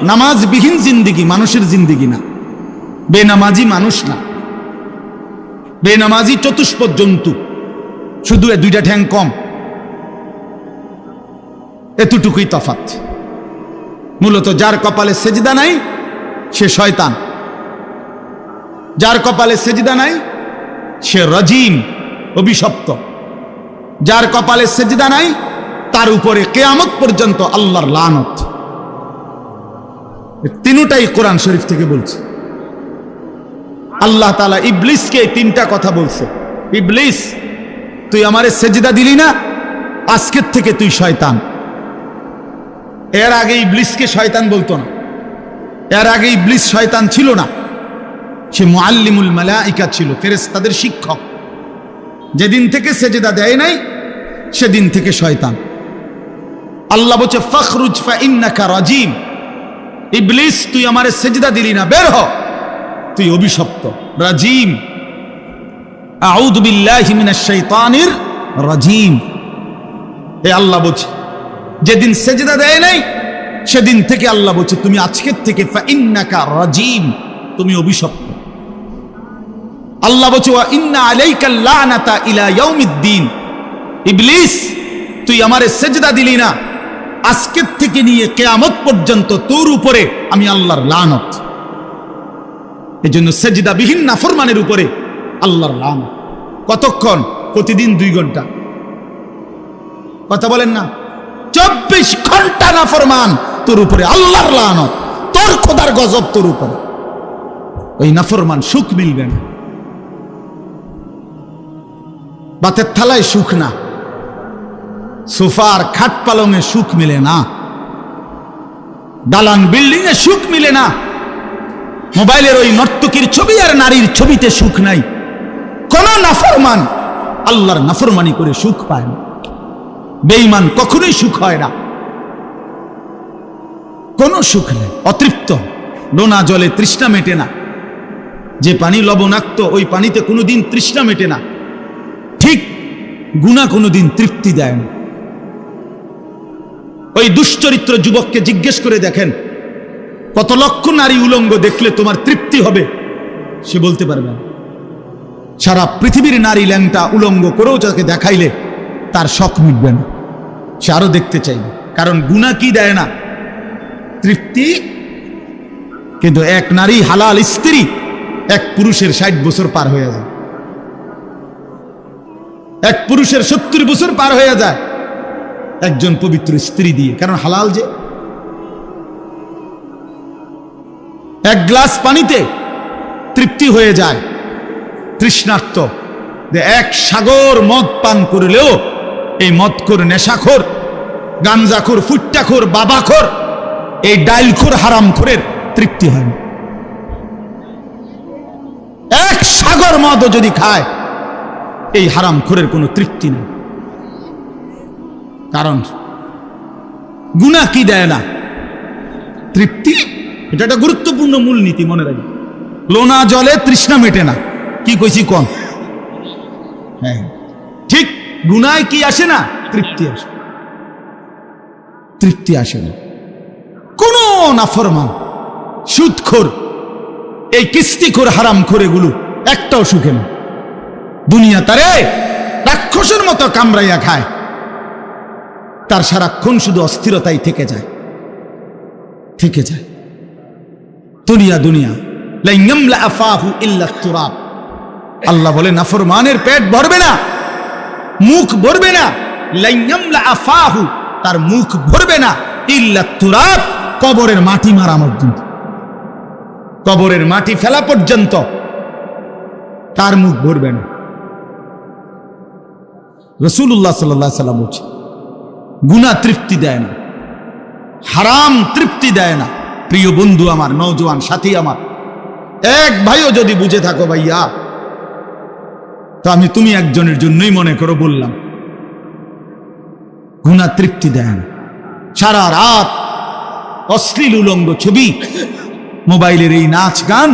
নামাজবিহীন জিন্দিগি মানুষের জিন্দিগি না, বেনামাজি মানুষ না, বেনামাজি চতুষ্পদ জন্তু, শুধু দুইটা ঠ্যাং কম, এতটুকুই তফাৎ। মূলত যার কপালে সেজদা নাই সে শয়তান, যার কপালে সেজদা নাই সে রাজিম, অভিশপ্ত। যার কপালে সেজদা নাই তার উপরে কিয়ামত পর্যন্ত আল্লাহর লানত। তিনটাই কোরআন শরীফ থেকে বলছে। আল্লাহ তাআলা ইবলিসকে তিনটা কথা বলছে, ইবলিস তুই আমারে সেজদা দিলি না, আজকের থেকে তুই শয়তান। এর আগে ইবলিসকে শয়তান বলতো না, এর আগে ইবলিস শয়তান ছিল না, সে মুআল্লিমুল মালাইকা ছিল, ফেরেশতাদের শিক্ষক। যেদিন থেকে সেজদা দেয় নাই সেদিন থেকে শয়তান। আল্লাহ বলছে ফাখরুজ ফাইন্নাকা রাজিম, ইবলিস তুই আমারে সেজদা দিলি না, বের হ, তুই অভিশপ্ত, রাজিম। আউযু বিল্লাহি মিনাশ শাইতানির রাজিম। এ আল্লাহ বলছে যেদিন সেজদা দেয় নাই সেদিন থেকে আল্লাহ বলছে তুমি আজকের থেকে ফাইন্নাকা রাজিম, তুমি অভিশপ্ত। আল্লাহ বলছে ওয়া ইন্না আলাইকা লানাতা ইলা ইয়াউমিদ্দিন, ইবলিস তুই আমারে সেজদা দিলি না, আজকের থেকে নিয়ে কিয়ামত পর্যন্ত তোর উপরে আমি আল্লাহর লানত। এজন্য সেজদাবিহীন নাফরমানের উপরে আল্লাহর লানত। কতক্ষণ? প্রতিদিন 2 ঘন্টা। কথা বলেন না, 24 ঘন্টা নাফরমান, তোর উপরে আল্লাহর লানত, তোর খোদার গজব তোর উপরে। ওই নাফরমান সুখ মিলবে না, বাতের থালায় সুখ না, সোফার খাট পালঙে সুখ মিলে না, দালান বিল্ডিং এ সুখ মিলে না, মোবাইলের ওই নর্তকীর ছবি আর নারীর ছবিতে সুখ নাই। কোন নাফরমান আল্লাহর নাফরমানি করে সুখ পায় না, বেঈমান কখনোই সুখ হয় না, কোন সুখ নেই, অতৃপ্ত। নোনা জলে তৃষ্ণা মেটে না, যে পানি লবণাক্ত ওই পানিতে কোনোদিন তৃষ্ণা মেটে না, ঠিক গুনাহ কোনোদিন তৃপ্তি দেয় না। ওই দুশ্চরিত্র যুবককে জিজ্ঞেস করে দেখেন, কত লক্ষ নারী উলঙ্গ দেখলে তোমার তৃপ্তি হবে? সে বলতে পারবে না। সারা পৃথিবীর নারী ল্যাংটা উলঙ্গ করেও যাকে দেখাইলে তার শখ মিটবে না, সে আরো দেখতে চাইবে। কারণ গুনাহ কি দেয় না? তৃপ্তি। কিন্তু এক নারী হালাল স্ত্রী এক পুরুষের 60 বছর পার হয়ে যায়, এক পুরুষের 70 বছর পার হয়ে যায় একজন পবিত্র স্ত্রী দিয়ে। কারণ হালাল যে। এক গ্লাস পানিতে তৃপ্তি হয়ে যায় তৃষ্ণার্ত, এক সাগর মদ পান করলেও এই মদখোর, নেশাখোর, গাঞ্জাখোর, ফুট্টাখোর, বাবাখোর, এই ডাইলখোর, হারামখোরের তৃপ্তি হয় না। এক সাগর মদও যদি খায় এই হারামখোরের কোনো তৃপ্তি নেই। কারণ গুনাহ কি দেয় না? তৃপ্তি। এটা একটা গুরুত্বপূর্ণ মূলনীতি, মনে রাখবে। লোনা জলে তৃষ্ণা মেটে না, কি কইছি কোন? হ্যাঁ ঠিক। গুনায় কি আসে না? তৃপ্তি আসে, তৃপ্তি আসে না। কোন নাফরমান, সুদখোর, এই কিস্তিখোর, হারামখোর, এগুলো একটাও সুখে না। দুনিয়া তারে রাক্ষসের মতো কামড়াইয়া খায়, তার সারাক্ষণ শুধু অস্থিরতাই থেকে যায়, থেকে যায়। দুনিয়া দুনিয়া লা ইয়ামলা আফাহু ইল্লা তুরাব। আল্লাহ বলে নাফরমানের পেট ভরবে না, মুখ ভরবে না। লা ইয়ামলা আফাহু, তার মুখ ভরবে না, ইল্লা তুরাব, কবরের মাটি মারা পর্যন্ত, কবরের মাটি ফেলা পর্যন্ত তার মুখ ভরবে না। রাসূলুল্লাহ সাল্লাল্লাহু আলাইহি ওয়াসাল্লাম বলছে গুনাহ তৃপ্তি দেয় না, হারাম তৃপ্তি দেয় না। প্রিয় বন্ধু আমার, নওজোয়ান সাথী আমার, এক ভাইও যদি বুঝে থাকো ভাইয়া, তো আমি তুমি একজনের জন্যই মনে করো বললাম, গুনাহ তৃপ্তি দেয় না। সারা রাত অশ্লীল উলঙ্গ ছবি, মোবাইলের এই নাচ গান,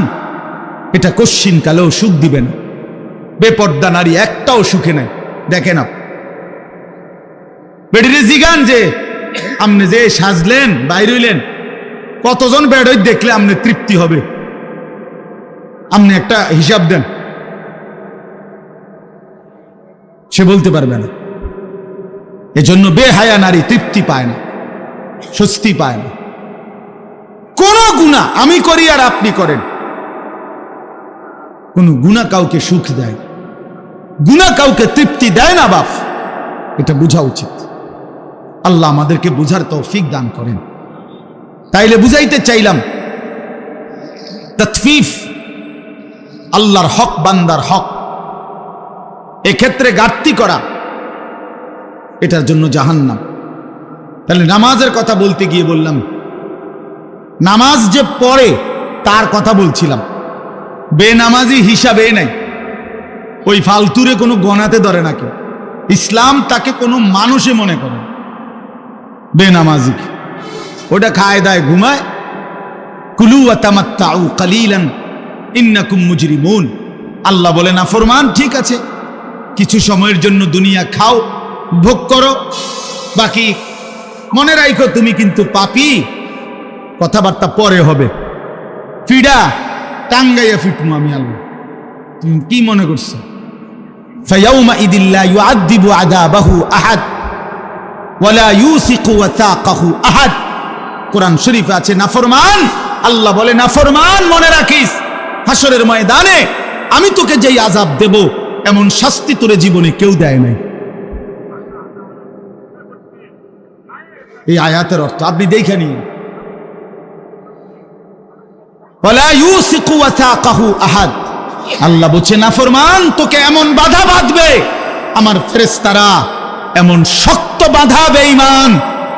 এটা কশ্চিন কালেও সুখ দিবে না। বেপর্দা নারী একটাও সুখে নাই। দেখে না বেডিরে জিগান যে আপনি যে সাজলেন বাইর হইলেন, কতজন বেড়ই দেখলে আপনি তৃপ্তি হবে? আপনি একটা হিসাব দেন, সে বলতে পারবে না। এজন্য বেহায়া নারী তৃপ্তি পায় না, স্বস্তি পায় না। কোন গুনাহ আমি করি আর আপনি করেন, কোন গুনাহ কাউকে সুখ দেয়, গুনাহ কাউকে তৃপ্তি দেয় না বাপ, এটা বোঝা উচিত। আল্লাহ আমাদেরকে বুঝার তৌফিক দান করেন। তাইলে বুঝাইতে চাইলাম, তাতফিফ আল্লাহর হক, বান্দার হক, এক্ষেত্রে ঘাটতি করা, এটার জন্য জাহান্নাম। তাহলে নামাজের কথা বলতে গিয়ে বললাম, নামাজ যে পড়ে তার কথা বলছিলাম। বেনামাজি হিসাবে নাই, ওই ফালতুরে কোনো গণাতে ধরে না কেউ। ইসলাম তাকে কোনো মানুষে মনে করে বেনামাজি, ওটা খায় দায় ঘুমায়। কুলু ওয়া তামাত্তাউ কালিলান ইন্নাকুম মুজরিমুন। আল্লাহ বলে না ফরমান, ঠিক আছে কিছু সময়ের জন্য দুনিয়া খাও, ভোগ করো, বাকি মনে রাখো তুমি কিন্তু পাপী। কথাবার্তা পরে হবে, ফিডা টাঙ্গাইয়া ফিটমু আমি আল্লাহ। তুমি কি মনে করছো? ফায়াউমা ইদিল্লা ইউআযিবু আযাবাহু আহাদ ওয়ালা ইউসিকু ওয়াসাকাহু আহাদ। কোরআন শরীফে আছে নাফরমান, আল্লাহ বলে নাফরমান মনে রাখিস, হাসরের ময়দানে আমি তোকে যেই আযাব দেব এমন শাস্তি তোরে জীবনে কেউ দেয় নাই। এই আয়াতের অর্থ আপনি দেখে নিন। ওয়ালা ইউসিকু ওয়াসাকাহু আহাদ, আল্লাহ বলছে নাফরমান তোকে এমন বাধা বাঁধবে আমার ফেরেশতারা, এমন শক্ত বাধা বেঈমান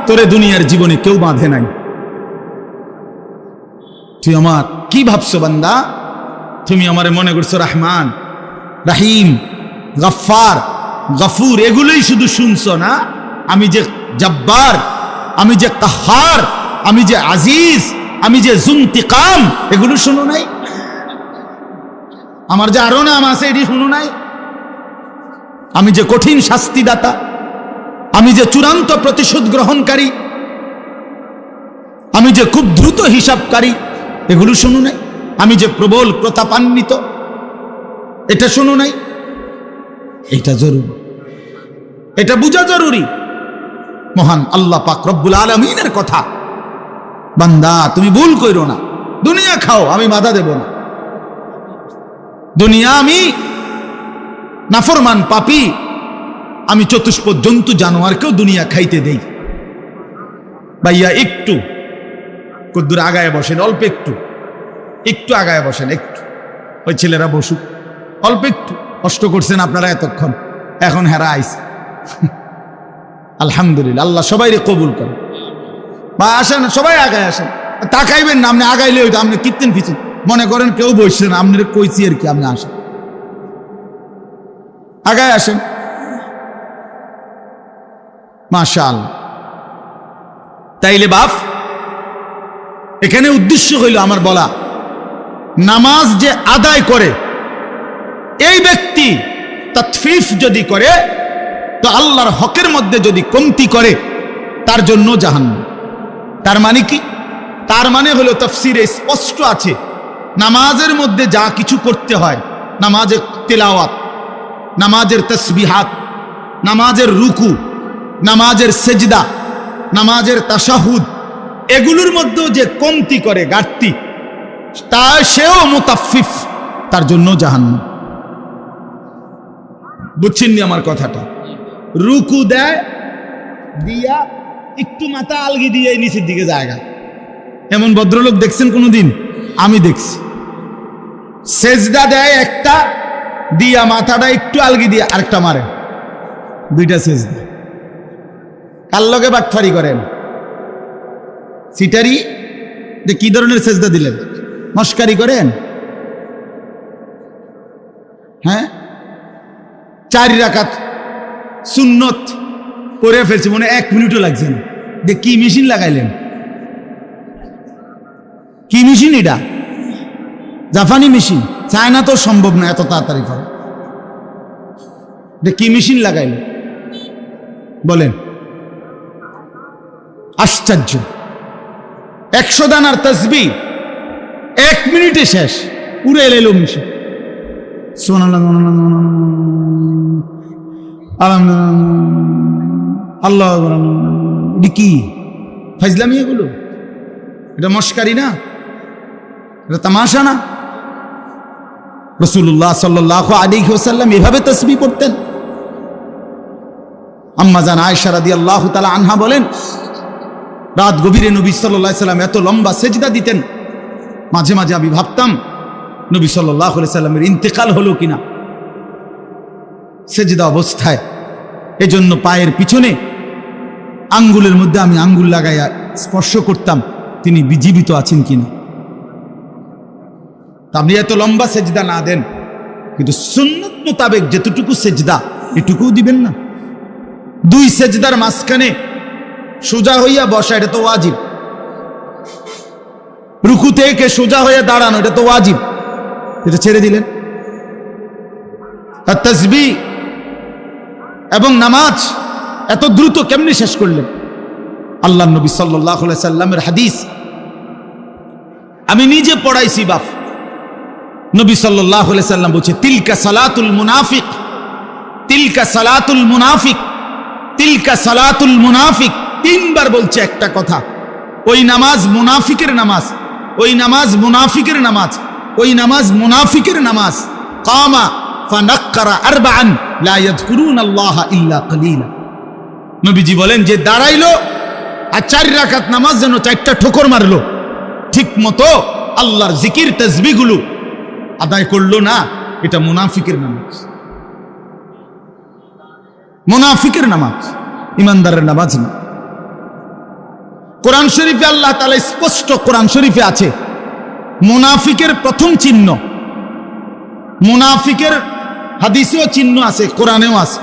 তোরে দুনিয়ার জীবনে কেউ বাঁধে নাই। তুই আমার কি ভাবছো বান্দা? তুমি আমারে মনে করছো রহমান, রাহিম, গফফার, গফুর, এগুলোই শুধু শুনছো না? আমি যে জব্বার, আমি যে কাহার, আমি যে আজিজ, আমি যে জুনতিকাম, এগুলো শুনো নাই? আমার যে আরো নাম আছে এটি শুনো নাই? আমি যে কঠিন শাস্তিদাতা, আমি যে চূড়ান্ত প্রতিশোধ গ্রহণকারী, আমি যে খুব দ্রুত হিসাবকারী, এগুলো শুনো নাই? আমি যে প্রবল প্রতাপান্বিত, এটা শুনো নাই? এটা জরুরি, এটা বোঝা জরুরি। মহান আল্লাহ পাক রব্বুল আলামিনের কথা। বান্দা তুমি ভুল কইরো না, দুনিয়া খাও, আমি বাধা দেব না। দুনিয়া আমি নাফরমান পাপী, আমি চতুষ্পদ জন্তু জানোয়ারকেও দুনিয়া খাইতে দেই। ভাইয়া একটু কদ্দুর আগায় বসেন, অল্প একটু, একটু আগায় বসেন, একটু ওই ছেলেরা বসুক, অল্প একটু কষ্ট করছেন আপনারা এতক্ষণ, এখন হেরা আইছে। আলহামদুলিল্লাহ, আল্লাহ সবাইরে কবুল করে। বা আসেন সবাই আগায় আসেন, তাকাইবেন না, আপনি আগাইলে ওইটা আপনি কীর্তেন পিছন মনে করেন কেউ বসছেন, আপনার কইছি আর কি, আপনি আসেন, আগায় আসেন। মাশাআল্লাহ। তাইলে বাপ এখানে উদ্দেশ্য হইল আমার বলা, নামাজ যে আদায় করে এই ব্যক্তি তাতফিফ যদি করে, তো আল্লাহর হকের মধ্যে যদি কমতি করে তার জন্য জাহান্নাম। তার মানে কি? তার মানে হলো তাফসিরে স্পষ্ট আছে, নামাজের মধ্যে যা কিছু করতে হয়, নামাজের তিলাওয়াত, নামাজের তাসবিহাত, নামাজের রুকু, নামাজের সেজদা, নামাজের তাশাহুদ, এগুলোর মধ্যেও যে কমতি করে, ঘাটতি, তা সেও মুতাফফিফ, তার জন্য জাহান্নাম। বুঝছেন নি আমার কথাটা? রুকু দেয় দিয়া একটু মাথা আলগি দিয়ে নিচের দিকে জায়গা, এমন ভদ্রলোক দেখছেন কোনোদিন? আমি দেখছি। সেজদা দেয় একটা দিয়া মাথাটা একটু আলগি দিয়ে আরেকটা মারে, দুইটা সেজদা। কার লগে বাটফারি করেন? সিটারি যে কি ধরনের সেজদা দিলেন? মস্কারি করেন? হ্যাঁ, 4 রাকাত সুন্নত করে ফেলছে, মনে 1 মিনিটও লাগছে না। যে কি মেশিন লাগাইলেন? কি মেশিন এটা? জাপানি মেশিন, চায়না তো সম্ভব না এত তাড়াতাড়ি করে। কি মেশিন লাগাইলেন বলেন? আশ্চর্য। 100 দানার তাসবিহ 1 মিনিটে শেষ, উড়ে এলো মিশে। আল্লাহ এটা কি ফাইজলামি? এগুলো এটা মস্কারি না, এটা তামাশা না। রাসূলুল্লাহ সাল্লাল্লাহু আলাইহি ওয়াসাল্লাম এভাবে তাসবিহ পড়তেন। আম্মা জান আয়েশা রাদিয়াল্লাহু তাআলা আনহা বলেন, রাত গভীরে নবী সাল্লাল্লাহু আলাইহি ওয়াসাল্লাম এত লম্বা সেজদা দিতেন, মাঝে মাঝে আমি ভাবতাম নবী সাল্লাল্লাহু আলাইহি ওয়াসাল্লামের ইন্তেকাল হলো কিনা সেজদা অবস্থায়। এজন্য পায়ের পিছনে আঙ্গুলের মধ্যে আমি আঙ্গুল লাগাইয়া স্পর্শ করতাম তিনি জীবিত আছেন কিনা। আপনি এত লম্বা সেজদা না দেন, কিন্তু সুন্নত মোতাবেক যেতটুকু সেজদা এটুকুও দিবেন না। 2 সেজদার মাঝখানে সোজা হইয়া বসা, এটা তো ওয়াজিব। রুকু থেকে সোজা হয়ে দাঁড়ানো, এটা তো ওয়াজিব, এটা ছেড়ে দিলেন। আর তাসবিহ এবং নামাজ এত দ্রুত কেমনি শেষ করলেন? আল্লাহ নবী সাল্লাল্লাহু আলাইহি সাল্লামের হাদিস আমি নিজে পড়াইছি বাপ। নবী সাল্লাল্লাহু আলাইহি সাল্লাম বলছে, তিলকা সালাতুল মুনাফিক, তিলকা সালাতুল মুনাফিক, তিলকা সালাতুল মুনাফিক। 3 বার বলছে একটা কথা। ওই নামাজ মুনাফিকের নামাজ, ওই নামাজ মুনাফিকের নামাজ, ওই নামাজ মুনাফিকের নামাজ। কামা ফানাক্কারা আরবাআন লা ইয়াযকুরুনাল্লাহা ইল্লা কালিলা। নবীজি বলেন, যে দাঁড়াইলো আর 4 রাকাত নামাজ যেন 4টা ঠোকর মারলো, ঠিক মতো আল্লাহর জিকির তাসবিহগুলো আদায় করলো না, এটা মুনাফিকের নামাজ। মুনাফিকের নামাজ, ইমানদারের নামাজ না। কোরআন শরীফে আল্লাহ তাআলা স্পষ্ট, কোরআন শরীফে আছে মুনাফিকের প্রথম চিহ্ন। মুনাফিকের হাদিসেও চিহ্ন আছে, কোরআনেও আছে।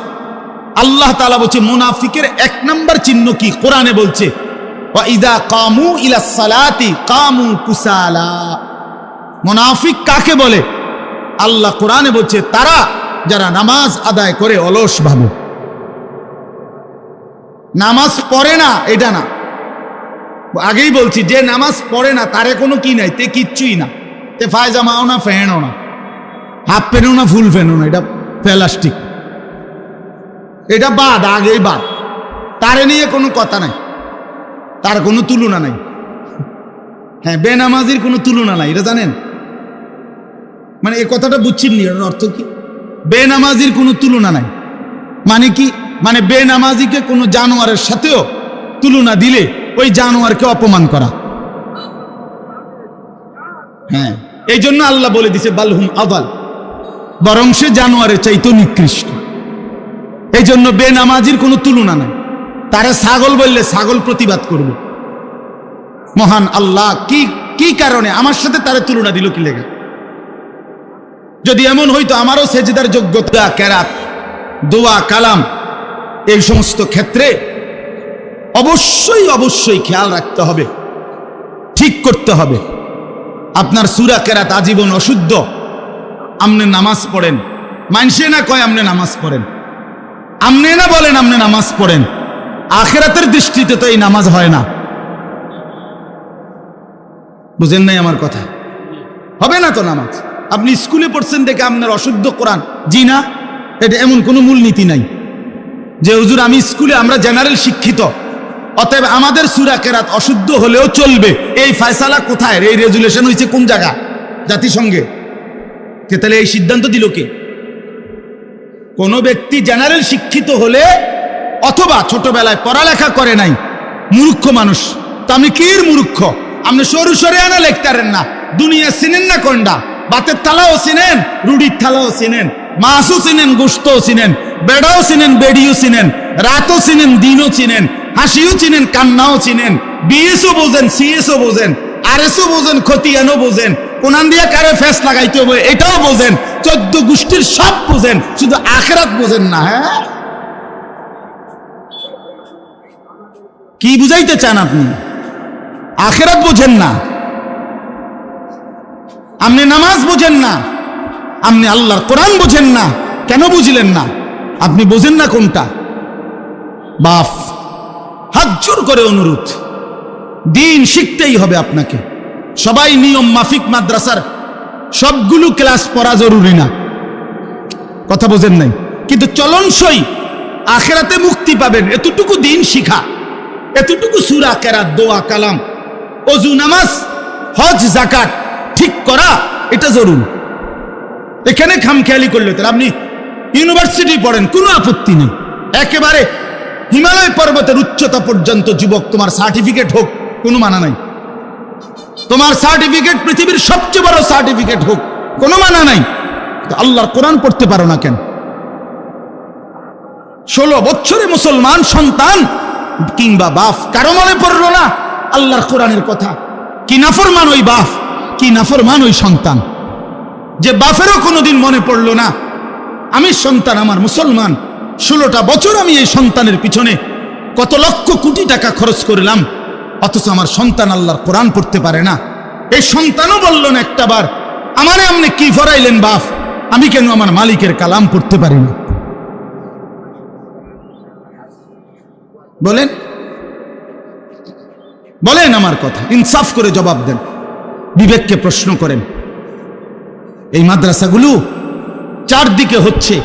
আল্লাহ তাআলা বলছে মুনাফিকের 1 নম্বর চিহ্ন কি? কোরআনে বলছে, ওয়া ইযা কামু ইলাস সালাতি কামু কুসালা। মুনাফিক কাকে বলে? আল্লাহ কোরআনে বলছে তারা যারা নামাজ আদায় করে অলস ভাবে। নামাজ পড়ে না এটা না, আগেই বলছি যে নামাজ পড়ে না তারে কোনো কি নাই, তে কিচ্ছুই না, তে ফায়জামাও না, ফ্যানও না, হাফ প্যান্টও না, ফুল প্যান্টও না, এটা প্লাস্টিক, এটা বাদ, আগেই বাদ। তারে নিয়ে কোনো কথা নাই, তার কোনো তুলনা নাই। হ্যাঁ, বেনামাজির কোনো তুলনা নাই, এটা জানেন? মানে এই কথাটা বুঝছেন নি? এর অর্থ কি? বেনামাজির কোনো তুলনা নাই মানে কি? মানে বেনামাজিকে কোনো জানোয়ারের সাথেও তুলনা দিলে ওই জানোয়ারকে অপমান করা। হ্যাঁ, এই জন্য আল্লাহ বলে দিছে বালহুম আদাল, বরং সে জানোয়ারের চাইতেও নিকৃষ্ট। এই জন্য বেনামাজির কোনো তুলনা নাই। তারা ছাগল বললে ছাগল প্রতিবাদ করবে। মহান আল্লাহ কি কারণে আমার সাথে তারা তুলনা দিল কি লেগে? যদি এমন হইতো আমারও সেজদার যোগ্যতা, কেরাত, দোয়া, কালাম, এই সমস্ত ক্ষেত্রে অবশ্যই অবশ্যই খেয়াল রাখতে হবে, ঠিক করতে হবে। আপনার সূরা কেরাত আজীবন অশুদ্ধ, আমনে নামাজ পড়েন, মানসে না কয় আমনে নামাজ পড়েন, আমনে না বলেন আমনে নামাজ পড়েন, আখিরাতের দৃষ্টিতে তো এই নামাজ হয় না। বুঝেন নাই আমার কথা? হবে না তো নামাজ। আপনি স্কুলে পড়ছেন দেখে আপনার অশুদ্ধ কোরআন, জি না, এটা এমন কোনো মূলনীতি নাই যে হুজুর আমি স্কুলে, আমরা জেনারেল শিক্ষিত, অতএব আমাদের সূরা কেরাত অশুদ্ধ হলেও চলবে। এই ফয়সালা কোথায়? এই রেজুলেশন হয়েছে কোন জায়গা? জাতিসংঘে। কে তাহলে এই সিদ্ধান্ত দিল কে? কোন ব্যক্তি জেনারেল শিক্ষিত হলে অথবা ছোটবেলায় পড়ালেখা করে নাই, মূর্খ মানুষ, তো আপনি কি মূর্খ? আপনি সরু সরে আনা লেখতারেন না, দুনিয়া চিনেন না কোনটা, ভাতের থালাও চিনেন, রুটির থালাও চিনেন, মাছও চিনেন, গোশতও চিনেন, বেড়াও চিনেন, বেড়িও চিনেন, রাতও চিনেন, দিনও চিনেন, হাসিও চিনেন, কান্নাও চিনেন, বিএসও বোঝেন, সিএসও বোঝেন, আরএসও বোঝেন, খতিয়ানও বোঝেন, কোনান দিয়া কারে ফেস লাগাইতে হবে এটাও বোঝেন, 14 গোষ্ঠীর সব বোঝেন, শুধু আখিরাত বোঝেন না। হ্যাঁ, কি বুঝাইতে চান আপনি? আখিরাত বোঝেন না, আপনি নামাজ বোঝেন না, আপনি আল্লাহর কোরআন বোঝেন না। কেন বুঝলেন না? আপনি বোঝেন না কোনটা? বাপ, হাত জোর করে অনুরোধ, দিন শিখতেই হবে আপনাকে। সবাই নিয়ম মাফিক মাদ্রাসার সবগুলো ক্লাস পড়া জরুরি না, কথা বোঝেন নাই, কিন্তু চলনসই আখেরাতে মুক্তি পাবেন এতটুকু দিন শিখা, এতটুকু সূরা কেরাত, দোয়া, কালাম, ওযু, নামাজ, হজ, যাকাত ঠিক করা, এটা জরুরি। এখানে খামখেয়ালি করলে তো আপনি ইউনিভার্সিটি পড়েন, কোনো আপত্তি নেই, একেবারে হিমালয় পর্বতের উচ্চতা পর্যন্ত যুবক তোমার সার্টিফিকেট হোক, কোনো মানা নাই। তোমার সার্টিফিকেট পৃথিবীর সবচেয়ে বড় সার্টিফিকেট হোক, কোনো মানা নাই। আল্লাহর কোরআন পড়তে পারো না কেন? 16 বছরে মুসলমান সন্তান কিংবা বাপ কারো মনে পড়লো না আল্লাহর কোরআনের কথা? কি নাফরমান ওই বাপ, কি নাফরমান ওই সন্তান, যে বাপেরও কোনোদিন মনে পড়লো না আমি সন্তান আমার মুসলমান, 16টা বছর আমি এই সন্তানের পিছনে কত লক্ষ কোটি টাকা খরচ করলাম, অথচ আমার সন্তান আল্লাহর কোরআন পড়তে পারে না। এই সন্তানও বলল না একটাবার আমারে আপনি কি ফরাইলেন বাপ, আমি কেন আমার মালিকের কালাম পড়তে পারি না? বলেন বলেন আমার কথা, ইনসাফ করে জবাব দেন, বিবেককে প্রশ্ন করেন। এই মাদ্রাসাগুলো চারদিকে হচ্ছে,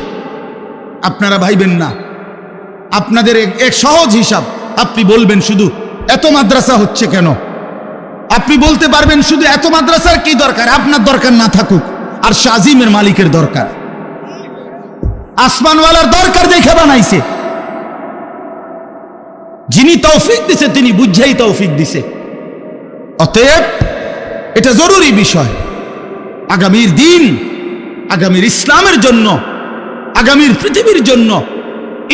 আপনারা ভাইবেন না। আপনাদের এক সহজ হিসাব, আপনি বলবেন শুধু এত মাদ্রাসা হচ্ছে কেন? আপনি বলতে পারবেন শুধু এত মাদ্রাসার কি দরকার? আপনার দরকার না থাকুক, আর শাজিমের মালিকের দরকার, আসমানওয়ালার দরকার দেখে বানাইছে। যিনি তৌফিক দিছে তিনি বুঝাই তৌফিক দিছে। অতএব এটা জরুরি বিষয়, আগামীর দিন, আগামীর ইসলামের জন্য, আগামীর পৃথিবীর জন্য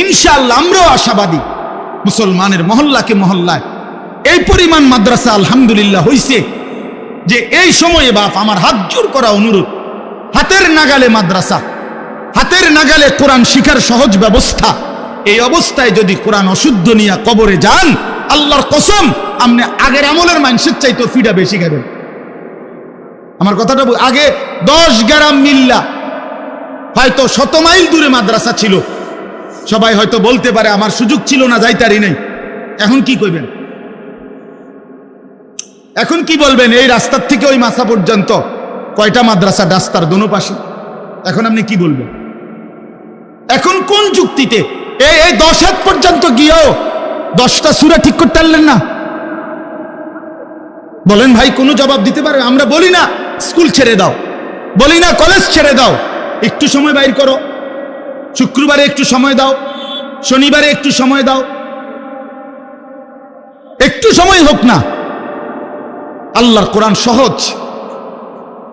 ইনশাআল্লাহ আমরাও আশাবাদী। মুসলমানের মহল্লাকে মহল্লায় এই পরিমাণ মাদ্রাসা আলহামদুলিল্লাহ হইছে যে এই সময়ে বাপ আমার হাত জোর করা অনুরোধ, হাতের নাগালে মাদ্রাসা, হাতের নাগালে কোরআন শিখার সহজ ব্যবস্থা, এই অবস্থায় যদি কোরআন অশুদ্ধ নিয়ে কবরে যান, আল্লাহর কসম আপনি আগের আমলের মানুষের চাইতে ফিডা বেশি খাবেন। আমার কথাটা আগে 10 গ্রাম মিল্লা হয়তো 100 মাইল দূরে মাদ্রাসা ছিল, সবাই হয়তো বলতে পারে আমার সুযোগ ছিল না, যাইতারি নেই। এখন কি কইবেন? এখন কি বলবেন? এই রাস্তার থেকে ওই মাসা পর্যন্ত কয়টা মাদ্রাসা, রাস্তার দোনো পাশে, এখন আপনি কি বলবেন? এখন কোন যুক্তিতে এই 10 হাত পর্যন্ত গিয়েও 10টা সূরা ঠিক করতে পারলেন না? বলেন ভাই, কোনো জবাব দিতে পারে? আমরা বলি না স্কুল ছেড়ে দাও, বলি না কলেজ ছেড়ে দাও, একটু সময় বাইর করো, শুক্রবারে একটু সময় দাও, শনিবারে একটু সময় দাও, একটু সময় হোক না। আল্লাহর কোরআন সহজ,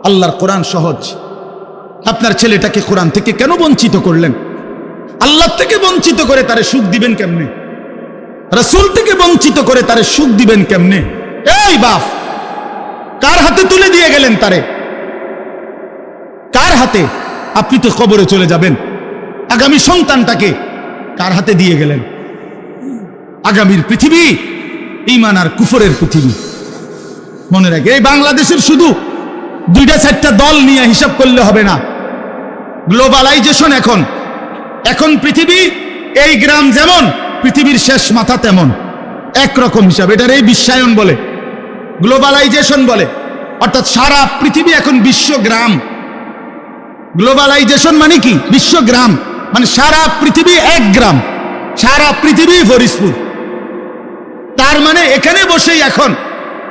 আল্লাহর কোরআন সহজ। আপনার ছেলেটাকে কোরআন থেকে কেন বঞ্চিত করলেন? আল্লাহ থেকে বঞ্চিত করে তারে সুখ দিবেন কেমনে? রাসূল থেকে বঞ্চিত করে তারে সুখ দিবেন কেমনে? এই বাপ, কার হাতে তুলে দিয়ে গেলেন তারে? কার হাতে? আপনি তো কবরে চলে যাবেন, আগামী সন্তানটাকে কার হাতে দিয়ে গেলেন? আগামীর পৃথিবী ঈমান আর কুফরের পৃথিবী। মনে রাখে, এই বাংলাদেশের শুধু 2-4টা দল নিয়ে হিসাব করলে হবে না। গ্লোবালাইজেশন, এখন পৃথিবী, এই গ্রাম যেমন পৃথিবীর শেষ মাথা তেমন, একরকম হিসাব। এটার এই বিশ্বায়ন বলে, গ্লোবালাইজেশন বলে, অর্থাৎ সারা পৃথিবী এখন বিশ্বগ্রাম। গ্লোবালাইজেশন মানে কি? বিশ্বগ্রাম মানে সারা পৃথিবী এক গ্রাম, সারা পৃথিবী ফরিদপুর। তার মানে এখানে বসেই এখন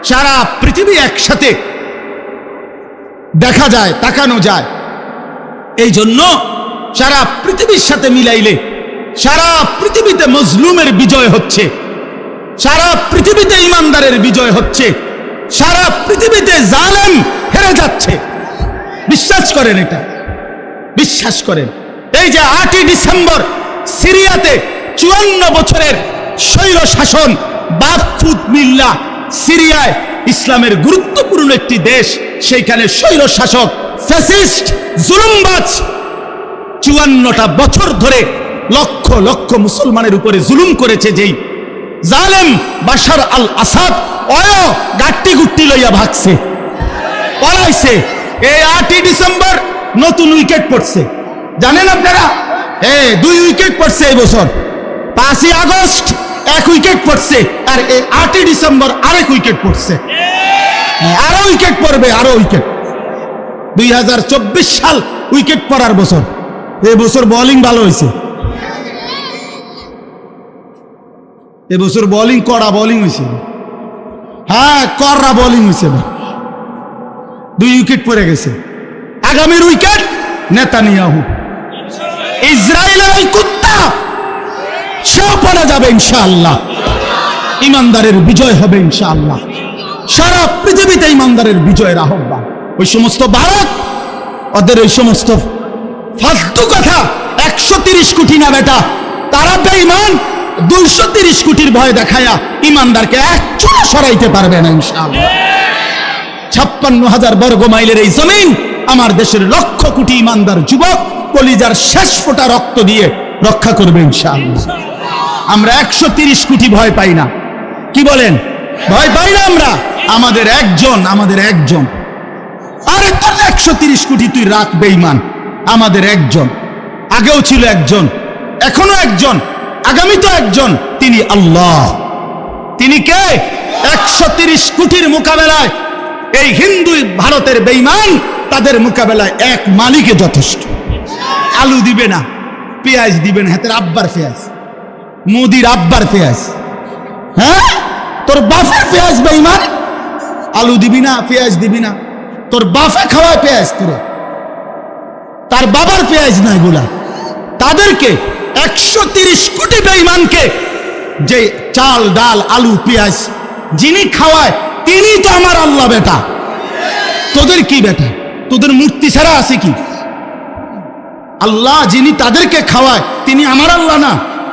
সারা পৃথিবী একসাথে দেখা যায়, তাকানো যায়। এই জন্য সারা পৃথিবীর সাথে মিলাইলে সারা পৃথিবীতে মজলুমের বিজয় হচ্ছে, সারা পৃথিবীতে ইমানদারের বিজয় হচ্ছে, সারা পৃথিবীতে জালেম হেরে যাচ্ছে। বিশ্বাস করেন, এটা বিশ্বাস করেন। এই যে 8ই ডিসেম্বর সিরিয়াতে 54 বছরের স্বৈর শাসন বাথফুত মিল্লা, সিরিয়ায় ইসলামের গুরুত্বপূর্ণ একটি দেশ, সেইখানে স্বৈর শাসক ফ্যাসিস্ট জুলুমবাজ 54টা বছর ধরে লক্ষ লক্ষ মুসলমানের উপরে জুলুম করেছে। যেই জালেম বাশার আল আসাদ অয় গাট্টি গুট্টি লইয়া ভাগছে, পলাইছে। এই 8ই ডিসেম্বর নতুন উইকেট পড়ছে, জানেন আপনারা? 2 উইকেট পড়ছে এই বছর। 5ই আগস্ট এক উইকেট পড়ছে, আর 8 ডিসেম্বর আরেক উইকেট পড়ছে, আরো উইকেট পড়বে, আরো উইকেট। 2024 সাল উইকেট পড়ার বছর। এই বছর বোলিং ভালো হয়েছে, এবছর বোলিং কড়া বোলিং হয়েছে, হ্যাঁ কড়া বোলিং হয়েছে। 2 উইকেট পড়ে গেছে। আগামীর উইকেট নেতানিয়াহু, ইসরায়েলের ওই কুত্তা, সেও পড়া যাবে ইনশাআল্লাহ। ইমানদারের বিজয় হবে ইনশাআল্লাহ। সারা পৃথিবীতে ইমানদারের বিজয়ের আহ্বান। ওই সমস্ত ভারত, ওদের ওই সমস্ত ফালতু কথা, 130 কোটি না বেটা, তারা বেঈমান। 230 কোটির ভয় দেখায়া ইমানদারকে এক চুলে সরাইতে পারবে না ইনশাআল্লাহ। 56,000 বর্গ মাইলের এই জমিন আমার দেশের লক্ষ কোটি ইমানদার যুবক কলিজার শেষ ফোঁটা রক্ত দিয়ে রক্ষা করবে ইনশাআল্লাহ। আমরা 130 কোটি ভয় পাই না, কি বলেন? ভয় পাই না আমরা। আমাদের একজন। আরে তোর 130 কোটি তুই রাখ বেঈমান, আমাদের একজন। আগেও ছিল একজন, এখনো একজন, আগামী তো একজন, তিনি আল্লাহ। তিনি কে? 130 কোটির মোকাবেলায় এই হিন্দু ভারতের বেঈমান, তাদের মোকাবেলায় এক মালিকে যথেষ্ট। আলু দিবে না, পেঁয়াজ দিবে না, হাতের আব্বার পেঁয়াজ, মোদির আব্বার পেঁয়াজ, হ্যাঁ তোর বাপের পেঁয়াজ বেঈমান। আলু দিবি না, পেঁয়াজ দিবি না, তোর বাপে খাওয়ায় পেঁয়াজ, তোর তার বাবার পেঁয়াজ না এগুলা। তাদেরকে 130 কোটি বেঈমানকে যে চাল ডাল আলু পেঁয়াজ যিনি খাওয়ায়, তিনি তো আমার আল্লাহ বেটা। তোদের কি বেটা? তোদের মূর্তি ছাড়া আছে কি? আল্লাহ যিনি তাদেরকে খাওয়ায়, তিনি আমার আল্লাহ না?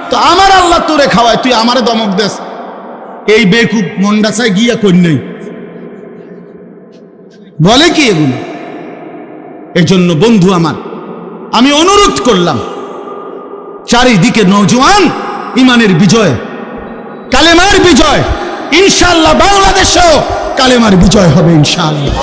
তো আমার আল্লাহ তোরে খাওয়ায়, তুই আমারে দমক দেস। এই বেকুব মন্ডাসায় গিয়া কই নেই, বলে কি এগুলো? এজন্য বন্ধু আমার, আমি অনুরোধ করলাম, চারিদিকে নওজোয়ান, ইমানের বিজয়, কালেমার বিজয় ইনশাআল্লাহ। বাংলাদেশেও কালেমার বিজয় হবে ইনশাআল্লাহ।